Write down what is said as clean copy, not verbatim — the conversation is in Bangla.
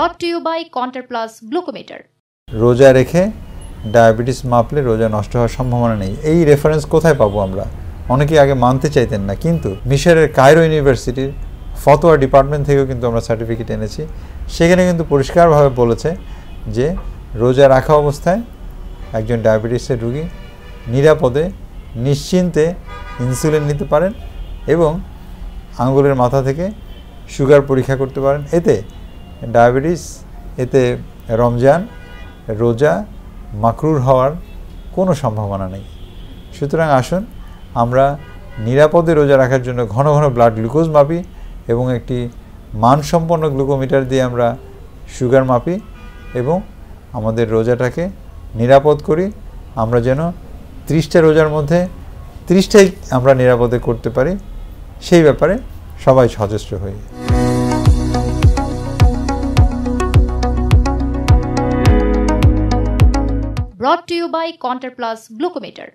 brought to you by Contour Plus Glucometer. রোজা রেখে ডায়াবেটিস মাপলে রোজা নষ্ট হওয়ার সম্ভাবনা নেই। এই রেফারেন্স কোথায় পাবো আমরা? অনেকেই আগে মানতে চাইতেন না, কিন্তু মিশরের কায়রো ইউনিভার্সিটির ফতোয়া ডিপার্টমেন্ট থেকেও কিন্তু আমরা সার্টিফিকেট এনেছি। সেখানে কিন্তু পরিষ্কারভাবে বলেছে যে রোজা রাখা অবস্থায় একজন ডায়াবেটিসের রোগী নিরাপদে নিশ্চিন্তে ইনসুলিন নিতে পারেন এবং আঙ্গুলের মাথা থেকে সুগার পরীক্ষা করতে পারেন। এতে ডায়াবেটিস, এতে রমজান রোজা মাকরুর হওয়ার কোনো সম্ভাবনা নেই। সুতরাং আসুন আমরা নিরাপদে রোজা রাখার জন্য ঘন ঘন ব্লাড গ্লুকোজ মাপি এবং একটি মানসম্পন্ন গ্লুকোমিটার দিয়ে আমরা সুগার মাপি এবং আমাদের রোজাটাকে নিরাপদ করি। আমরা যেন 30টা রোজার মধ্যে 30টাই আমরা নিরাপদে করতে পারি, সেই ব্যাপারে সবাই সচেষ্ট হই। Brought to you by Contour Plus Glucometer.